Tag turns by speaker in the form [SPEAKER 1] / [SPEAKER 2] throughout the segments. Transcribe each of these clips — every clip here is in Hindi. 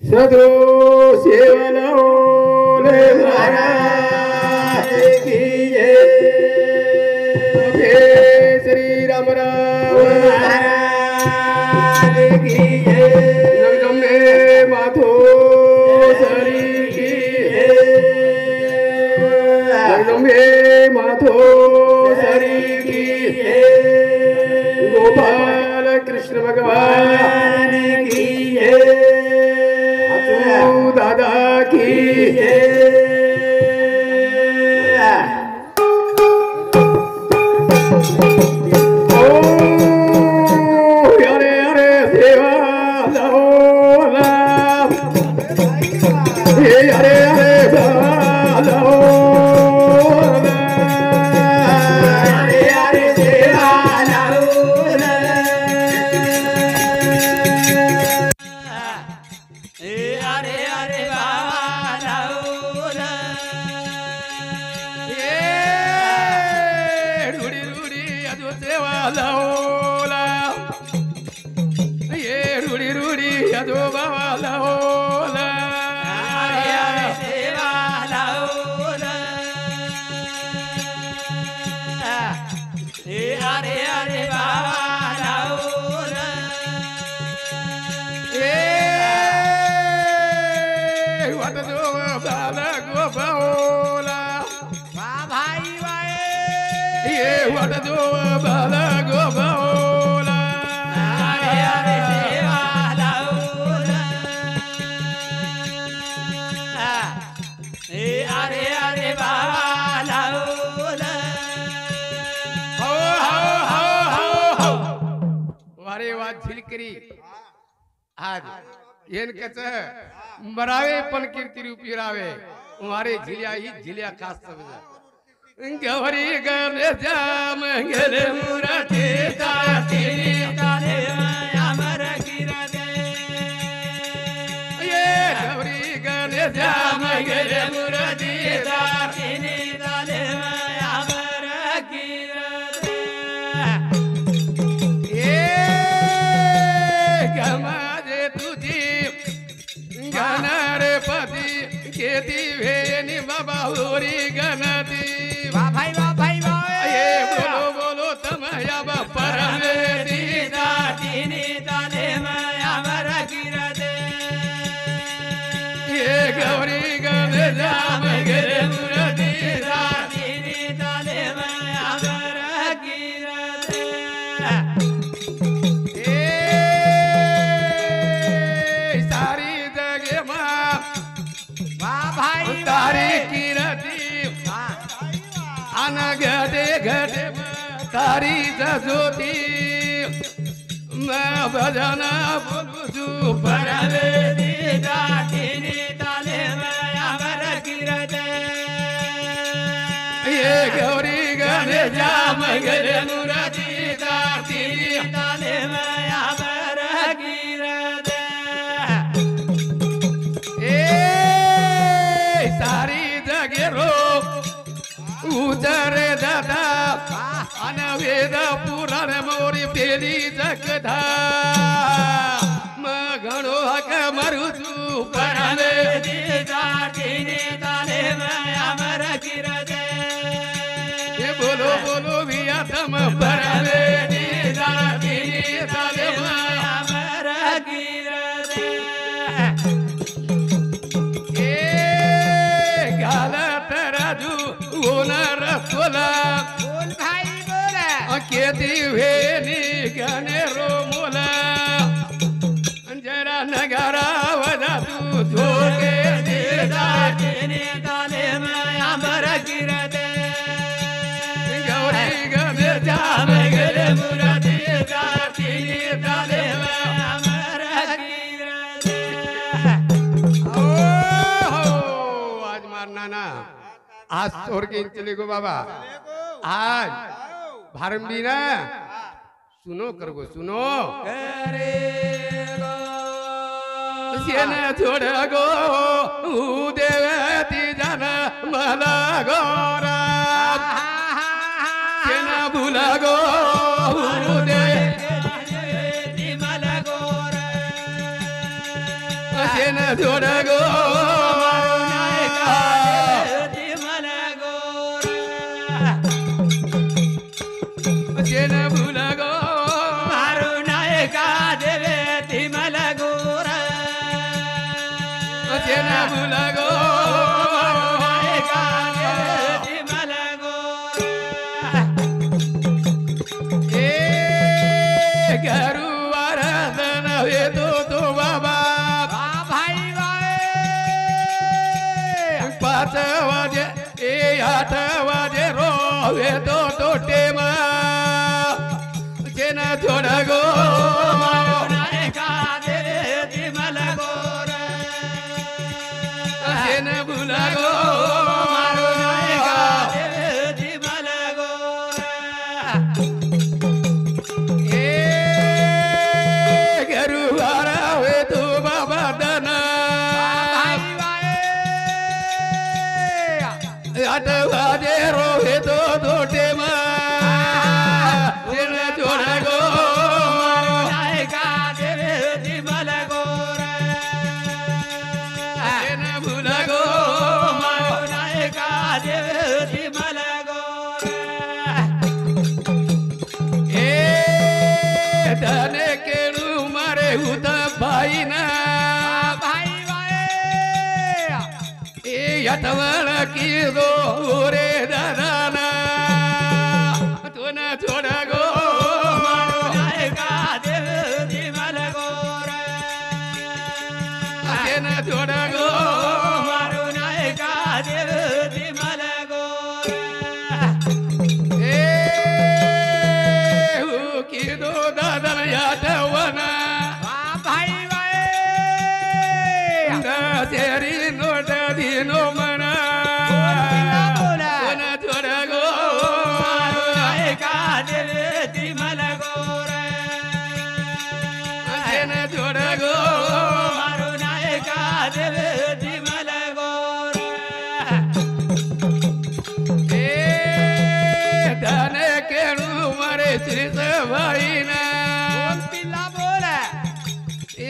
[SPEAKER 1] सदो सेवलो ले महाराज की जय। श्री राम राम महाराज की जय। जगदम्बे माथो सरी की जगदम्बे माथो सरी की गोपाल कृष्ण भगवान की दादा की ओ हरे हरे सेवा लहोला हे हरे हरे सेवा लहोला हरे हरे सेवा लहोला लाओला ये रूड़ी रूड़ी अदो बाबा लाओला अरे सेवा लाओला ये अरे अरे बाबा लाओला ये वट जो बाला गो बाओला वा भाई वाए ये वट जो बाला आज येनकच मरावे पण कीर्ती रूपी रावे मारे झिल्या ही झिल्या खास समजा गौरी गणेशा मंगल मुराती ताती ताले अमर कीर्ते ये गौरी गणेशा मंगल मुराती ताती ताले अमर कीर्ते ये गमाजे तुझी गणरे पती केती भेनी बाबा होरी गणती वा भाई ये बोलो बोलो तमया परमे दीदा तिनी ताले मया मर गिरदे ये गौरी गणेशा मंगल मुराती तिनी ताले मया मर गिरदे ए सारी जगे मा वा भाई तारी कीरती घटे घटे तारी ज्योति मैं भजन बोलू छु परवे दीदा तिनी ताले मैं अमर कीर्ते ये गौरी गणेशा मंगल मुराती तिनी ताले मैं अमर कीर्ते ए सारी जगे रो उजरे दादा अनवेद पुराण मोरी पेली जगधा मगणो हक मरुचू परमे दीदा तिनी ताले मैं अमर कीर्ते ये बोलो बोलो विया तम परमे दीदा तिनी ताले मैं अमर कीर्ते ए गालत राजू ओनर तोला बोल भाई बोला केती वेनी गणेरो मोला जरा नगरा वदा तू जोगे दीदा तिनी ताले मैं अमर कीर्ते गौरी गणेशा मंगल मुराती तिनी ताले मैं अमर कीर्ते ओ आज मारना ना आज तोर के चले गो बाबा आज भारंबी ना सुनो कर गो सुनो करे गो सेन छोड़ गो देवती जन मला गोरा सेन भूला गो देवती मला गोरा જેન જોડગો
[SPEAKER 2] મારો નાયકા વિમલ ગોર
[SPEAKER 1] જેન ભૂલગો
[SPEAKER 2] મારો નાયકા દેવે વિમલ ગોર
[SPEAKER 1] જેન ભૂલગો વાજે એ 8 વાજે રોવે તો ટોટેમાં જેના જોડગો
[SPEAKER 2] મારો નાયકા દેવે વિમલ ગોર
[SPEAKER 1] જેને ભૂલાગો
[SPEAKER 2] મારો નાયકા દેવે વિમલ ગોર
[SPEAKER 1] એ ગરુવારા વે તો બાબા દના 8 વાજે રોવે તો ટોટેમાં જેને જોડગો
[SPEAKER 2] મારો નાયકા દેવે વિમલ ગોર
[SPEAKER 1] જેને ભૂલાગો
[SPEAKER 2] મારો નાયકા દેવે વિમલ ગોર
[SPEAKER 1] એ તને કેણું મારે ઉતા ભાઈ ના એ યતવળ કીધો રે દાદાના તું છોડગો
[SPEAKER 2] મારો નાયકા દેવે વિમલ ગોર
[SPEAKER 1] જેને છોડગો
[SPEAKER 2] મારો નાયકા દેવે વિમલ ગોર
[SPEAKER 1] એ હું કીધો દાદા યતવના શેરી નોટ દીનો મણા તું છોડગો
[SPEAKER 2] મારો નાયકા દેવે વિમલ ગોર
[SPEAKER 1] જેને છોડગો
[SPEAKER 2] મારો નાયકા દેવે વિમલ ગોર
[SPEAKER 1] એ તને કેણું મારે શ્રી ભાઈ ના
[SPEAKER 2] પિલ્લા બોલે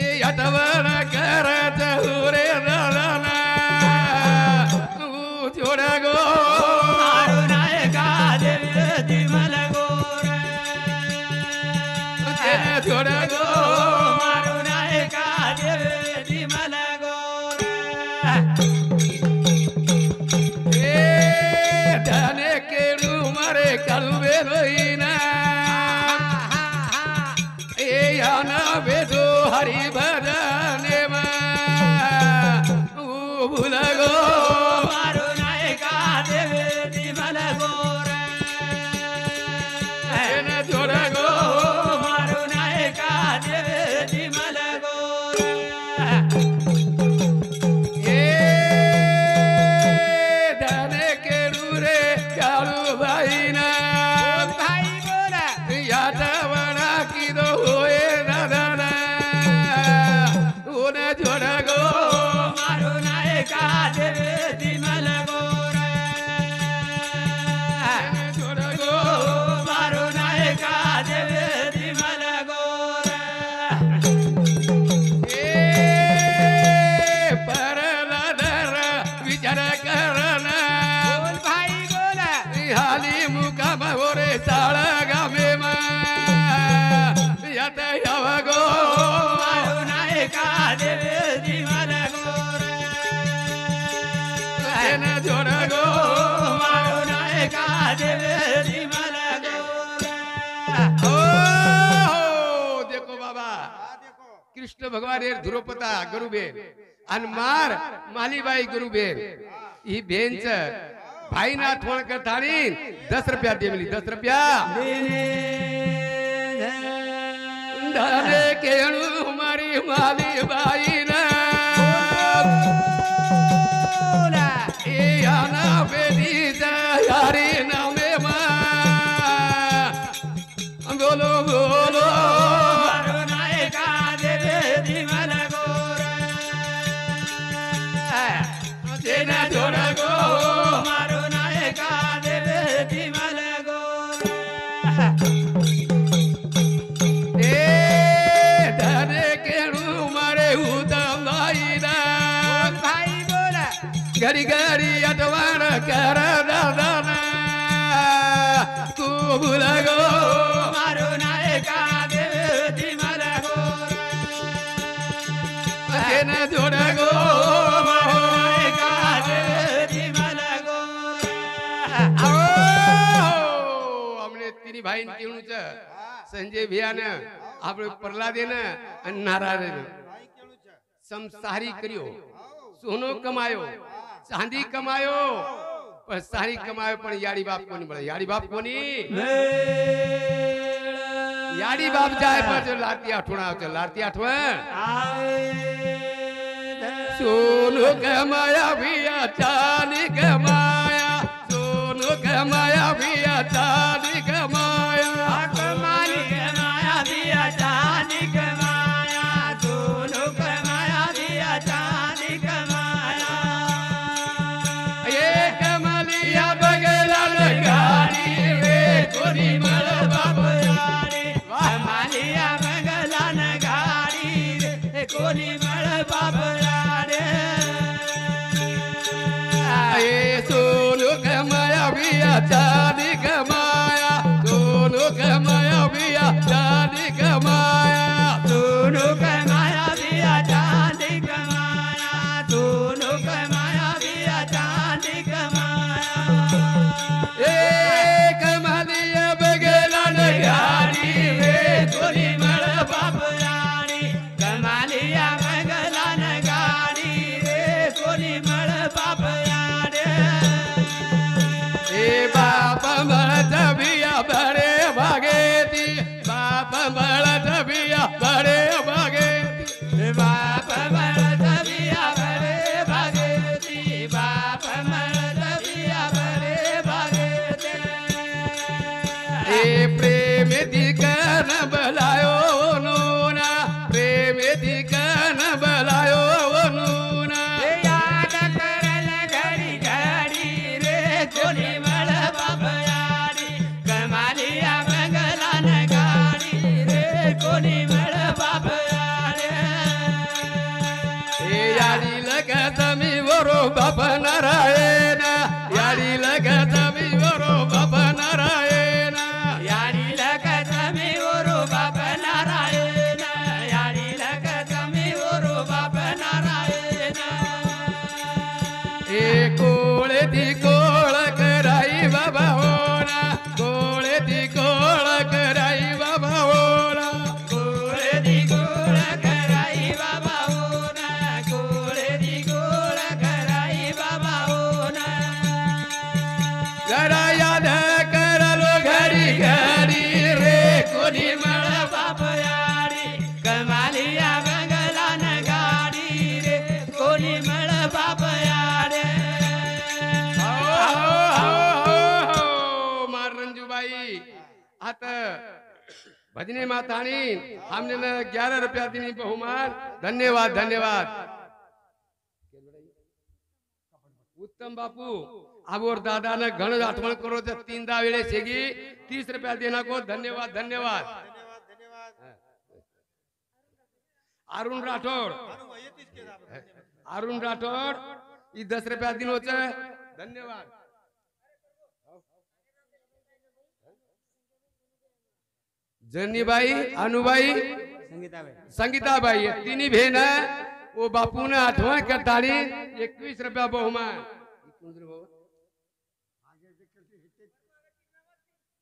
[SPEAKER 1] એ અટવણ કરે ચહુરે દાદાના હું છોડગો
[SPEAKER 2] મારો નાયકા દેવે વિમલ ગોર
[SPEAKER 1] જેને છોડગો
[SPEAKER 2] મારો નાયકા દેવે વિમલ ગોર
[SPEAKER 1] એ તને કેણું મારે કલવે રોઈના એ યાના બેઠો હરી ભજને માં હું ભૂલગો
[SPEAKER 2] મારો નાયકા દેવે વિમલ ગોર
[SPEAKER 1] જેને છોડગો
[SPEAKER 2] મારો નાયકા દેવે વિમલ ગોર
[SPEAKER 1] એ તને કેણું રે કાળુ ભાઈ ના
[SPEAKER 2] ભાઈ બોલે
[SPEAKER 1] યાદવણા કીધો હોય દાદાના ઓને છોડગો
[SPEAKER 2] મારો નાયકા દેવે વિમલ ગોર
[SPEAKER 1] જેને છોડગો
[SPEAKER 2] મારો નાયકા દેવે વિમલ ગોર
[SPEAKER 1] એ પરલાદર વિચાર કરના
[SPEAKER 2] ભાઈ બોલે
[SPEAKER 1] હાલી મુકામ ઓરે સાળા ગામે માં યત યવગો
[SPEAKER 2] મારો નાયકા દેવે વિમલ ગોર
[SPEAKER 1] જેને છોડગો
[SPEAKER 2] મારો નાયકા દેવે વિમલ ગોર
[SPEAKER 1] ओ देखो बाबा कृष्ण भगवान हे धुरोपता गुरुबेन आणि मार मालीबाई गुरुबेन ही बेंच भाई ना थोड करतानी 10 रुपया देवली 10 रुपया धने केणू मारी मालीबाई ना ए आना बेदी यारी नामे मा बोलो बोलो
[SPEAKER 2] मारो नायका देवे विमल गौर
[SPEAKER 1] जेना जोड़गो
[SPEAKER 2] मारो नायका देवे विमल गौर
[SPEAKER 1] ए धने केणू मारे उदम भाई घडी घडी आठवण कर दादा खूप लगो
[SPEAKER 2] मारो नायका देव धीमल गोर
[SPEAKER 1] केन जोड गो
[SPEAKER 2] मारो नायका देव धीमल गोर
[SPEAKER 1] हमने तिनी भाई केणू छ संजय भैया ने આપણે પ્રહલાદે ને અને નારાયણ સંસારી કર્યો સોનો કમાયો ચાંદી કમાયો પણ સારી કમાયો પણ યાડી બાપ કોની મળે યાડી બાપ કોની યાડી બાપ જાય પછી લારતી આઠવણ આવશે લારતી આઠવણ સોનો કમાયા ભૈયા ચાંદી કમાયા સોનો કમાયા ભૈયા ચાંદી કમાયા
[SPEAKER 2] कमाली कमाया दिया चांदी कमाया सोनू कमाया दिया चांदी कमाया
[SPEAKER 1] ये कमलिया बगला गाड़ी रे कोनी मळ बाप
[SPEAKER 2] यारी कमालिया मंगला न गाड़ी रे कोनी मळ बाप यारे
[SPEAKER 1] ये सोनू कमाया भैया चांदी कमाया सोनू कमाया भैया चांदी कमाया
[SPEAKER 2] सोनू कमाया दिया चांदी कमाया सोनू कमाया दिया चांदी कमाया
[SPEAKER 1] ए कमलिया बगला गाड़ी रे कोनी मळ
[SPEAKER 2] बाप यारी कमालिया मंगला न गाड़ी रे कोनी मळ बाप यारे
[SPEAKER 1] ए बाप मळत भैया बड़े भागेती बाप मळत भैया बड़े भागेती
[SPEAKER 2] बाप मरद बिया बड़े भागेती बाप मरद बिया बड़े भागेते
[SPEAKER 1] ए प्रेम दिकन बलायो नूना प्रेम दिकन बलायो नूना
[SPEAKER 2] याद करल घड़ी घड़ी रे कोनी मळ बाप यारी कमालिया मंगला न गाड़ी रे कोनी मळ बाप यारे
[SPEAKER 1] ए याडी लगत मी वरो बाप नारायण याडी लगत मी वरो बाप नारायण
[SPEAKER 2] यारी लगत मी ओरो बाप नारायण यारी लगत मी ओरो बाप नारायण
[SPEAKER 1] ए कोळे ती कोळ कराई बाबा होना कोळे ती कोळ कराई बाबा होना
[SPEAKER 2] कोळे दी गोळ कराई बाबा होना कोळे दी गोळ कराई बाबा होना
[SPEAKER 1] जरा याद करलो घडी घडी रे कोणी
[SPEAKER 2] मळ बाप यारी कमालिया मंगला न गाडी रे कोणी मळ बाप यारे
[SPEAKER 1] मार रंजूबाई आता भजनी मातानी हमने 11 रुपया दिनी बहुमान धन्यवाद धन्यवाद उत्तम बापू आबोर दादा ने घण आठवण करो तो 3 वेळे सेगी 30 रुपया देना को धन्यवाद धन्यवाद अरुण राठौड़ अरुण राठौड़ ई 10 रुपया दिनो छे धन्यवाद जनीबाई अनुबाई संगीताबाई तिनी बहन वो बापू ने आठवण करतानी 21 रुपया बहुमान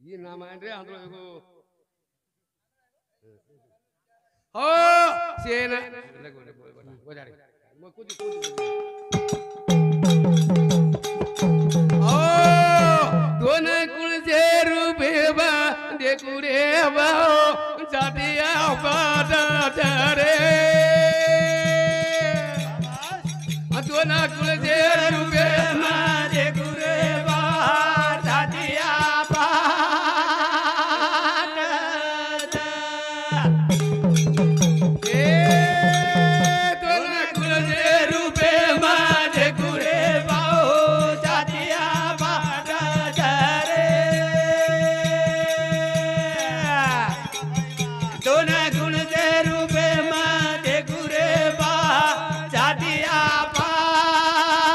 [SPEAKER 1] ये नाम है रे आंध्र को हो सेन लगो ले बोल जा रे मैं कुछ ओ दोन कुल जे रूपे बा देखू रे बाओ जातिया बादा जरे दोन कुल जे रूपे
[SPEAKER 2] मारे गुरे बार दादिया बात
[SPEAKER 1] ए दोन कुल जे
[SPEAKER 2] रूपे मारे गुरे बाओ दादिया बात जरे दोन गुण जे रूपे मारे गुरे बा दादिया बात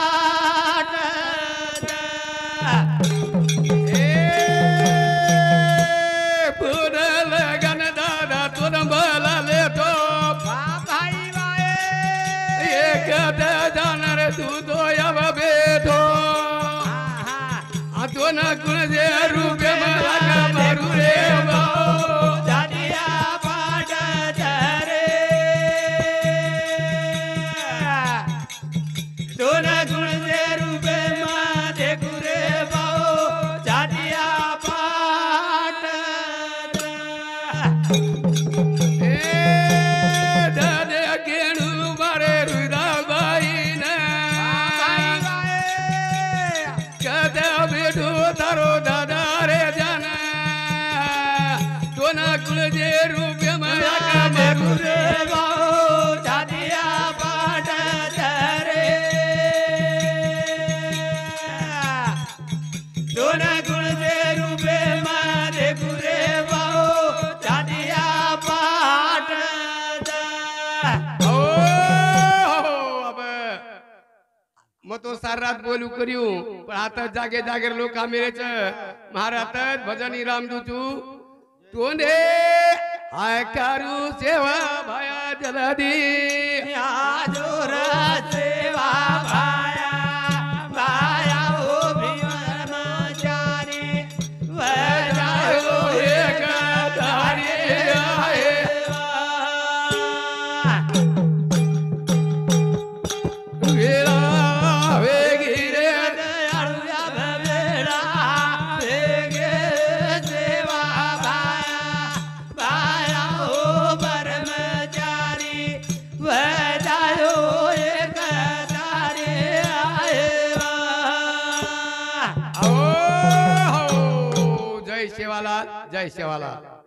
[SPEAKER 1] कदा जाणार तू तो या बेठो तो ना कुण जे रूपे मला का मारू रे भाऊ
[SPEAKER 2] जादिया पाट धरे दोन गुण जे रूपे माझे गुरे भाऊ जादिया पाट
[SPEAKER 1] दादे केणू मारे रुदाबाई ना कदा बेठो तारो दादा रे जाना तो ना कुण जे रूपे मला का मारू रे
[SPEAKER 2] भाऊ जादिया पाट धरे दोन गुण जे रूपे माझे गुरे भाऊ जादिया पाट
[SPEAKER 1] मग तो सार रात बोलू करू पण आता जागे जागेर लोक आमेरेच महारातच भजनी रामदूतू तोंडे आयकारू सेवा भाया जलदी
[SPEAKER 2] जोर सेवा भाया भाया हो भीमचारी वजायो
[SPEAKER 1] एक धारी आहे वेळा वेगिरे
[SPEAKER 2] दयाळूया भवेळा वेगे सेवा भाया भाया हो परमचारी वजायो एक तारे आहे
[SPEAKER 1] हो जय शेवालाल जय शेवालाल